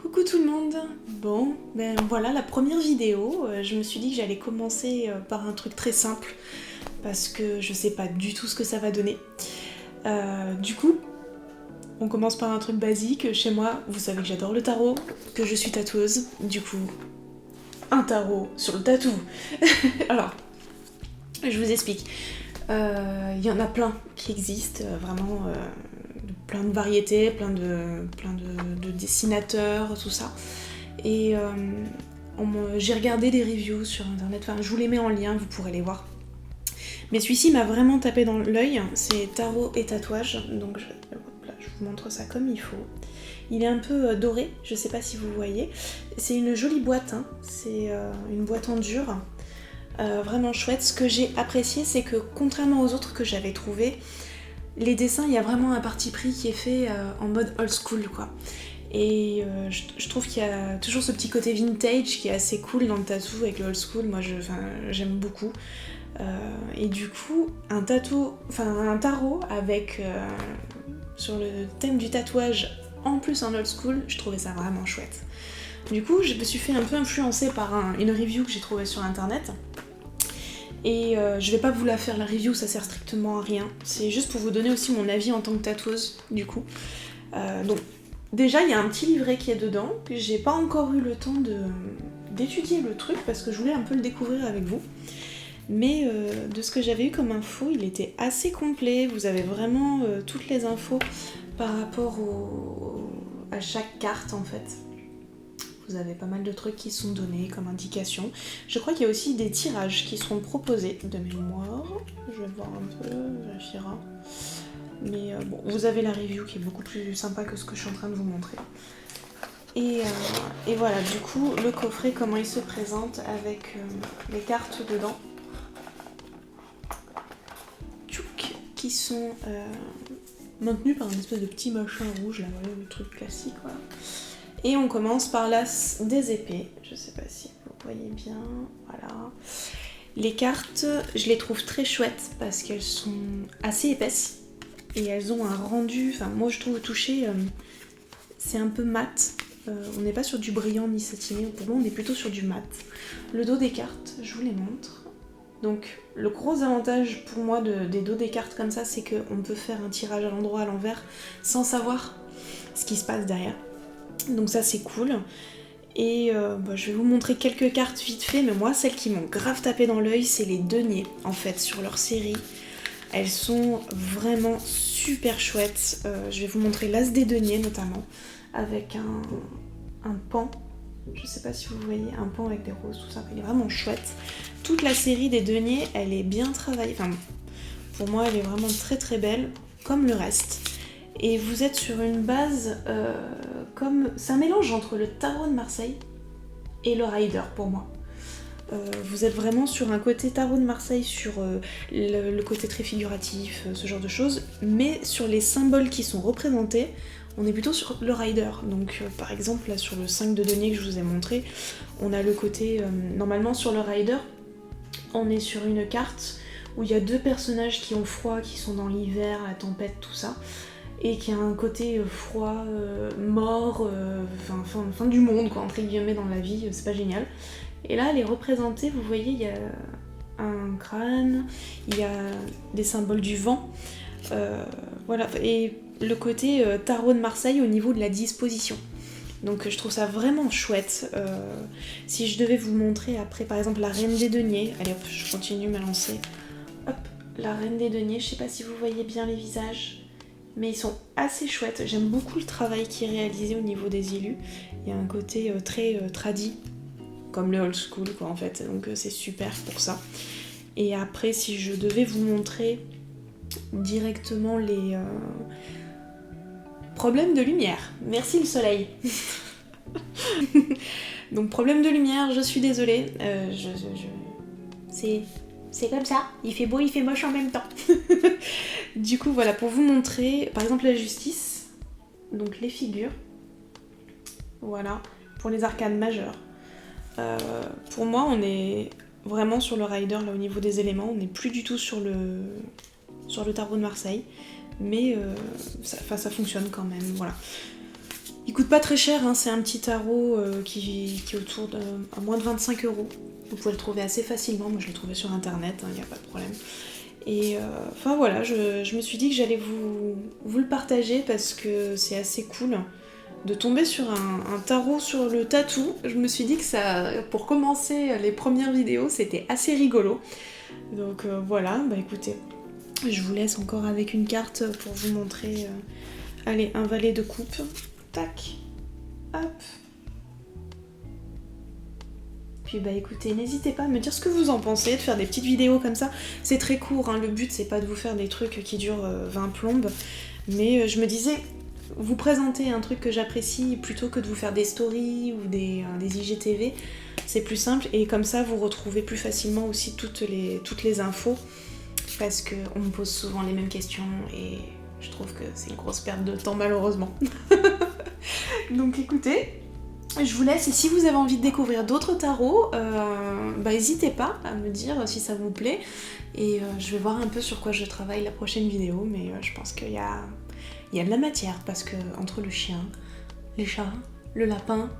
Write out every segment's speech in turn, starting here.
Coucou tout le monde. Bon, ben voilà la première vidéo. Je me suis dit que j'allais commencer par un truc très simple parce que je sais pas du tout ce que ça va donner. Du coup, on commence par un truc basique. Chez moi, vous savez que j'adore le tarot, que je suis tatoueuse. Du coup, un tarot sur le tatou. Alors, je vous explique. Il y en a plein qui existent, vraiment plein de variétés, plein de dessinateurs, tout ça. Et j'ai regardé des reviews sur internet, enfin je vous les mets en lien, vous pourrez les voir. Mais celui-ci m'a vraiment tapé dans l'œil, c'est Tarot et Tatouage, donc je vous montre ça comme il faut. Il est un peu doré, je sais pas si vous voyez. C'est une jolie boîte, hein. C'est une boîte en dur, vraiment chouette. Ce que j'ai apprécié, c'est que contrairement aux autres que j'avais trouvés, les dessins, il y a vraiment un parti pris qui est fait en mode old school, quoi. Et je trouve qu'il y a toujours ce petit côté vintage qui est assez cool dans le tatou avec le old school. Moi, j'aime beaucoup. Et du coup, un tarot avec sur le thème du tatouage, en plus en old school, je trouvais ça vraiment chouette. Du coup, je me suis fait un peu influencer par une review que j'ai trouvée sur internet. Et je vais pas vous la faire la review, ça sert strictement à rien. C'est juste pour vous donner aussi mon avis en tant que tatoueuse, du coup. Donc, déjà, il y a un petit livret qui est dedans. J'ai pas encore eu le temps d'étudier le truc parce que je voulais un peu le découvrir avec vous. Mais de ce que j'avais eu comme info, il était assez complet. Vous avez vraiment toutes les infos par rapport à chaque carte, en fait. Vous avez pas mal de trucs qui sont donnés comme indication. Je crois qu'il y a aussi des tirages qui seront proposés de mémoire. Je vais voir un peu, vérifiera. Mais bon, vous avez la review qui est beaucoup plus sympa que ce que je suis en train de vous montrer. Et voilà, du coup, le coffret, comment il se présente avec les cartes dedans. Tchouk, qui sont maintenues par une espèce de petit machin rouge, là, voilà, le truc classique, voilà. Et on commence par l'as des épées. Je sais pas si vous voyez bien. Voilà. Les cartes, je les trouve très chouettes parce qu'elles sont assez épaisses et elles ont un rendu. Enfin, moi je trouve au toucher, c'est un peu mat. On n'est pas sur du brillant ni satiné. Pour moi, on est plutôt sur du mat. Le dos des cartes, je vous les montre. Donc, le gros avantage pour moi des dos des cartes comme ça, c'est qu'on peut faire un tirage à l'endroit, à l'envers, sans savoir ce qui se passe derrière. Donc ça c'est cool. Et je vais vous montrer quelques cartes vite fait, mais moi celles qui m'ont grave tapé dans l'œil, c'est les deniers en fait sur leur série. Elles sont vraiment super chouettes. Je vais vous montrer l'as des deniers notamment, avec un pan. Je sais pas si vous voyez, un pan avec des roses, tout ça. Il est vraiment chouette. Toute la série des deniers, elle est bien travaillée. Enfin, pour moi, elle est vraiment très très belle, comme le reste. Et vous êtes sur une base comme... C'est un mélange entre le tarot de Marseille et le rider pour moi. Vous êtes vraiment sur un côté tarot de Marseille, sur le côté très figuratif, ce genre de choses, mais sur les symboles qui sont représentés, on est plutôt sur le rider. Donc par exemple là sur le 5 de denier que je vous ai montré, on a le côté... normalement sur le rider, on est sur une carte où il y a deux personnages qui ont froid, qui sont dans l'hiver, la tempête, tout ça. Et qui a un côté froid, mort, fin du monde, quoi, entre guillemets, dans la vie, c'est pas génial. Et là, elle est représentée, vous voyez, il y a un crâne, il y a des symboles du vent, voilà, et le côté tarot de Marseille au niveau de la disposition. Donc je trouve ça vraiment chouette. Si je devais vous montrer après, par exemple, la Reine des Deniers, allez hop, je continue ma lancée. Hop, la Reine des Deniers, je sais pas si vous voyez bien les visages. Mais ils sont assez chouettes. J'aime beaucoup le travail qui est réalisé au niveau des élus. Il y a un côté très tradi, comme le old school, quoi, en fait. Donc c'est super pour ça. Et après, si je devais vous montrer directement les problèmes de lumière. Merci le soleil. Donc problème de lumière, je suis désolée. C'est comme ça, il fait beau, il fait moche en même temps. Du coup, voilà, pour vous montrer, par exemple, la justice, donc les figures, voilà, pour les arcanes majeures. Pour moi, on est vraiment sur le rider, là, au niveau des éléments, on n'est plus du tout sur le tarot de Marseille, mais ça fonctionne quand même, voilà. Il coûte pas très cher, hein, c'est un petit tarot qui est autour de à moins de 25 €. Vous pouvez le trouver assez facilement, moi je l'ai trouvé sur internet, il n'y a pas de problème. Et enfin voilà, je me suis dit que j'allais vous le partager parce que c'est assez cool de tomber sur un tarot sur le tatou. Je me suis dit que ça, pour commencer les premières vidéos, c'était assez rigolo. Donc voilà, bah écoutez, je vous laisse encore avec une carte pour vous montrer. Allez, un valet de coupe. Tac. Hop. Puis bah écoutez, n'hésitez pas à me dire ce que vous en pensez, de faire des petites vidéos comme ça. C'est très court, hein, le but c'est pas de vous faire des trucs qui durent 20 plombes. Mais je me disais, vous présenter un truc que j'apprécie plutôt que de vous faire des stories ou des IGTV, c'est plus simple et comme ça vous retrouvez plus facilement aussi toutes les infos parce qu'on me pose souvent les mêmes questions et je trouve que c'est une grosse perte de temps malheureusement. Donc écoutez, je vous laisse et si vous avez envie de découvrir d'autres tarots, bah n'hésitez pas à me dire si ça vous plaît et je vais voir un peu sur quoi je travaille la prochaine vidéo, mais je pense qu'il y a de la matière parce que entre le chien, les chats, le lapin,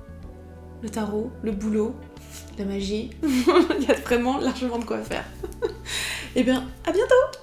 le tarot, le boulot, la magie, il y a vraiment largement de quoi faire. Et bien, à bientôt!